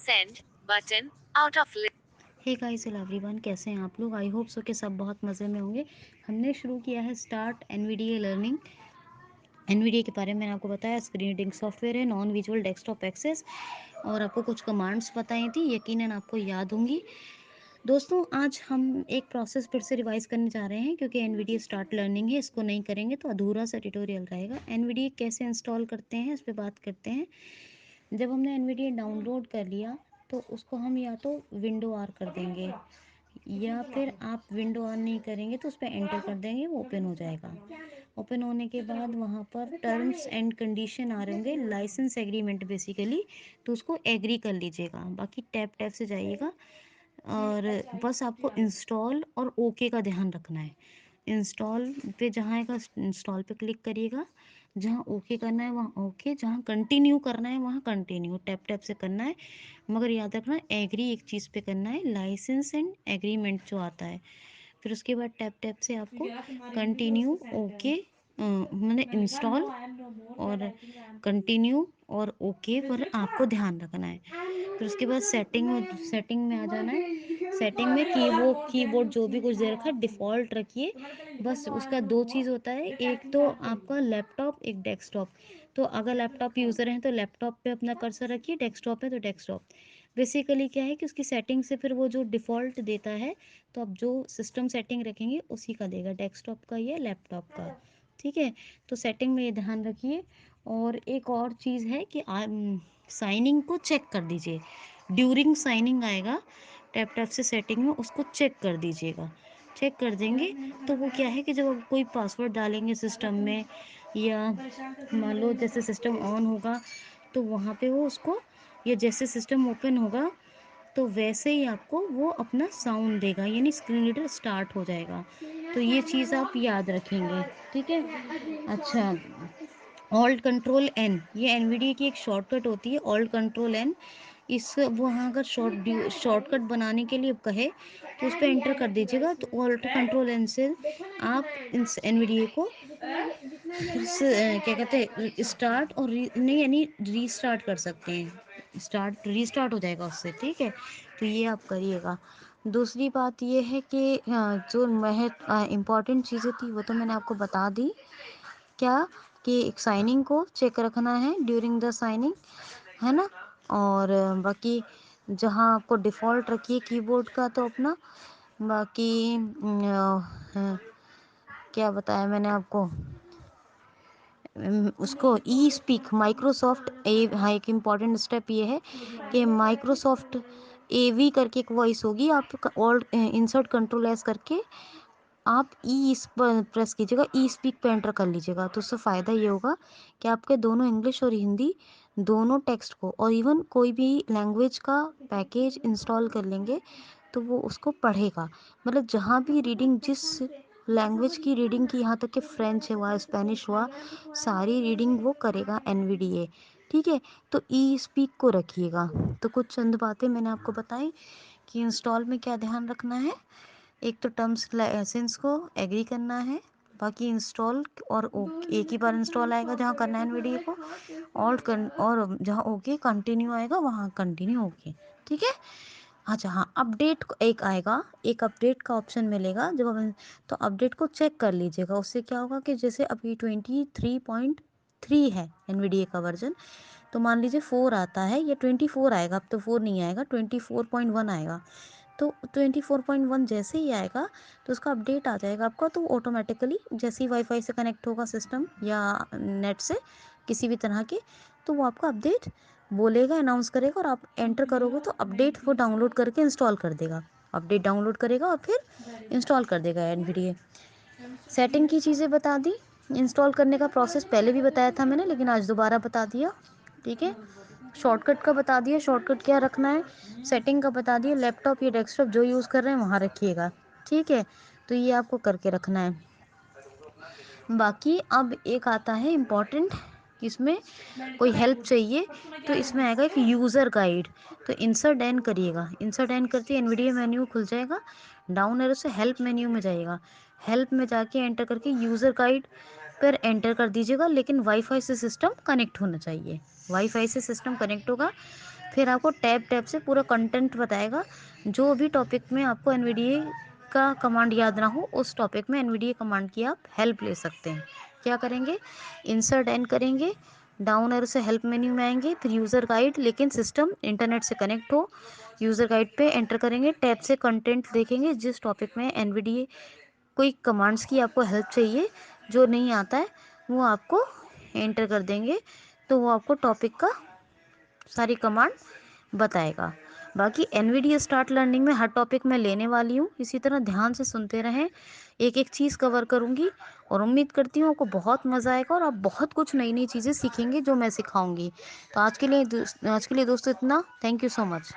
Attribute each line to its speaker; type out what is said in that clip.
Speaker 1: Send button out of list. Hey guys hello everyone, कैसे हैं आप लोग? आई होप सो कि सब बहुत मज़े में होंगे। हमने शुरू किया है स्टार्ट एनवीडीए लर्निंग। एनवीडीए के बारे में मैंने आपको बताया, स्क्रीन रीडिंग सॉफ्टवेयर है, नॉन विजुअल डेस्कटॉप एक्सेस, और आपको कुछ कमांड्स बताई थी, यकीनन आपको याद होंगी। दोस्तों, आज हम एक प्रोसेस फिर से रिवाइज करने जा रहे हैं, क्योंकि एनवीडीए स्टार्ट लर्निंग है, इसको नहीं करेंगे तो अधूरा सा ट्यूटोरियल रहेगा। एनवीडीए कैसे इंस्टॉल करते हैं इस पर बात करते हैं। जब हमने एनवीडीए डाउनलोड कर लिया तो उसको हम या तो विंडो आर कर देंगे, या फिर आप विंडो ऑन नहीं करेंगे तो उस पर एंटर कर देंगे, वो ओपन हो जाएगा। ओपन होने के बाद वहाँ पर टर्म्स एंड कंडीशन आ रहे होंगे, लाइसेंस एग्रीमेंट बेसिकली, तो उसको एग्री कर लीजिएगा। बाकी टैप टैप से जाइएगा, और बस आपको इंस्टॉल और ओके का ध्यान रखना है। इंस्टॉल पे जहाँ आएगा इंस्टॉल पे क्लिक करिएगा, जहाँ ओके करना है वहाँ ओके, जहाँ कंटिन्यू करना है वहाँ कंटिन्यू टैप टैप से करना है। मगर याद रखना, एग्री एक चीज़ पे करना है, लाइसेंस एंड एग्रीमेंट जो आता है। फिर उसके बाद टैप टैप से आपको कंटिन्यू ओके, मैंने इंस्टॉल और कंटिन्यू और ओके पर आपको ध्यान रखना है। फिर उसके बाद सेटिंग में आ जाना है। सेटिंग में कीबोर्ड जो भी कुछ दे रखा है डिफ़ॉल्ट रखिए। बस उसका दो चीज़ होता है, एक तो आपका लैपटॉप, एक डेस्कटॉप। तो अगर लैपटॉप यूज़र हैं तो लैपटॉप पे अपना कर्सर रखिए, डेस्कटॉप है तो डेस्कटॉप। बेसिकली क्या है कि उसकी सेटिंग से फिर वो जो डिफ़ॉल्ट देता है, तो आप जो सिस्टम सेटिंग रखेंगे उसी का देगा, डेस्कटॉप का या लैपटॉप का। ठीक है, तो सेटिंग में ये ध्यान रखिए। और एक और चीज़ है कि साइनिंग को चेक कर दीजिए। ड्यूरिंग साइनिंग आएगा, टैप टैप से सेटिंग में उसको चेक कर दीजिएगा। चेक कर देंगे तो वो क्या है कि जब आप कोई पासवर्ड डालेंगे सिस्टम में, या मान लो जैसे सिस्टम ऑन होगा तो वहाँ पे वो उसको, या जैसे सिस्टम ओपन होगा तो वैसे ही आपको वो अपना साउंड देगा, यानी स्क्रीन रीडर स्टार्ट हो जाएगा। तो ये चीज़ आप याद रखेंगे। ठीक है, अच्छा। ऑल्ट कंट्रोल एन, ये एनवीडिया की एक शॉर्टकट होती है, ऑल्ट कंट्रोल एन। इस वहाँ अगर शॉर्टकट बनाने के लिए कहे तो उस पर एंटर कर दीजिएगा, तो ऑल्ट कंट्रोल एन से आप इस एनवीडिया को क्या कहते हैं, स्टार्ट और नहीं, यानी रीस्टार्ट कर सकते हैं। स्टार्ट रीस्टार्ट हो जाएगा उससे। ठीक है, तो ये आप करिएगा। दूसरी बात ये है कि जो इम्पॉर्टेंट चीज़ें थी वो तो मैंने आपको बता दी। क्या कि एक साइनिंग को चेक रखना है ड्यूरिंग द साइनिंग, है ना। और बाकी जहाँ आपको डिफ़ॉल्ट रखिए कीबोर्ड का तो अपना, बाकी क्या बताया मैंने आपको, उसको ई स्पीक माइक्रोसॉफ्ट ए, हाँ एक इम्पॉर्टेंट स्टेप ये है कि माइक्रोसॉफ्ट एवी करके एक वॉइस होगी, आप ऑल इंसर्ट कंट्रोल एस करके आप ई इस पर प्रेस कीजिएगा, ई स्पीक पे एंटर कर लीजिएगा। तो उससे फ़ायदा ये होगा कि आपके दोनों इंग्लिश और हिंदी दोनों टेक्स्ट को, और इवन कोई भी लैंग्वेज का पैकेज इंस्टॉल कर लेंगे तो वो उसको पढ़ेगा। मतलब जहाँ भी रीडिंग, जिस लैंग्वेज की रीडिंग की, यहाँ तक कि फ्रेंच हुआ, स्पेनिश हुआ, सारी रीडिंग वो करेगा एनवीडीए। ठीक है, तो ई स्पीक को रखिएगा। तो कुछ चंद बातें मैंने आपको बताई कि इंस्टॉल में क्या ध्यान रखना है। एक तो टर्म्स लाइसेंस को एग्री करना है, बाकी इंस्टॉल और एक ही बार इंस्टॉल आएगा जहाँ करना है एनवीडीए को, और जहाँ ओके कंटिन्यू आएगा वहाँ कंटिन्यू ओके। ठीक है, अच्छा हाँ, अपडेट एक आएगा, एक अपडेट का ऑप्शन मिलेगा जब हम, तो अपडेट को चेक कर लीजिएगा। उससे क्या होगा कि जैसे अभी 23.3 है एनवीडीए का वर्जन, तो मान लीजिए 4 आता है या 24 आएगा, अब तो 4 नहीं आएगा, 24.1 आएगा। तो 24.1 जैसे ही आएगा तो उसका अपडेट आ जाएगा आपका, तो ऑटोमेटिकली जैसे ही वाईफाई से कनेक्ट होगा सिस्टम या नेट से किसी भी तरह के, तो वो आपका अपडेट बोलेगा, अनाउंस करेगा, और आप एंटर करोगे तो अपडेट वो डाउनलोड करके इंस्टॉल कर देगा। अपडेट डाउनलोड करेगा और फिर इंस्टॉल कर देगा एनवीडीए। सेटिंग की चीज़ें बता दी, इंस्टॉल करने का प्रोसेस पहले भी बताया था मैंने, लेकिन आज दोबारा बता दिया। ठीक है, शॉर्टकट का बता दिया, शॉर्टकट क्या रखना है, सेटिंग का बता दिया, लैपटॉप या डेस्कटॉप जो यूज़ कर रहे हैं वहाँ रखिएगा। ठीक है, तो ये आपको करके रखना है। बाकी अब एक आता है इम्पॉर्टेंट, इसमें कोई हेल्प चाहिए तो इसमें आएगा एक यूज़र गाइड। तो इंसर्ट एन करिएगा, इंसर्ट एन करते ही एनवीडिया मेन्यू खुल जाएगा, डाउन एरो से हेल्प मेन्यू में जाइएगा, हेल्प में जाके एंटर करके यूज़र गाइड पर एंटर कर दीजिएगा। लेकिन वाईफाई से सिस्टम कनेक्ट होना चाहिए, वाईफाई से सिस्टम कनेक्ट होगा फिर आपको टैब टैब से पूरा कंटेंट बताएगा। जो भी टॉपिक में आपको एनवीडीए का कमांड याद ना हो, उस टॉपिक में एनवीडीए कमांड की आप हेल्प ले सकते हैं। क्या करेंगे, इंसर्ट एन करेंगे, डाउन एरो से हेल्प मेन्यू में आएंगे, फिर यूज़र गाइड, लेकिन सिस्टम इंटरनेट से कनेक्ट हो। यूज़र गाइड पे एंटर करेंगे, टैब से कंटेंट देखेंगे, जिस टॉपिक में एनवीडीए कोई कमांड्स की आपको हेल्प चाहिए, जो नहीं आता है वो आपको एंटर कर देंगे, तो वो आपको टॉपिक का सारी कमांड बताएगा। बाकी एनवीडीए स्टार्ट लर्निंग में हर टॉपिक मैं लेने वाली हूँ, इसी तरह ध्यान से सुनते रहें, एक एक चीज़ कवर करूँगी और उम्मीद करती हूँ आपको बहुत मज़ा आएगा और आप बहुत कुछ नई नई चीज़ें सीखेंगे जो मैं सिखाऊंगी। तो आज के लिए दोस्तों इतना। Thank you so much.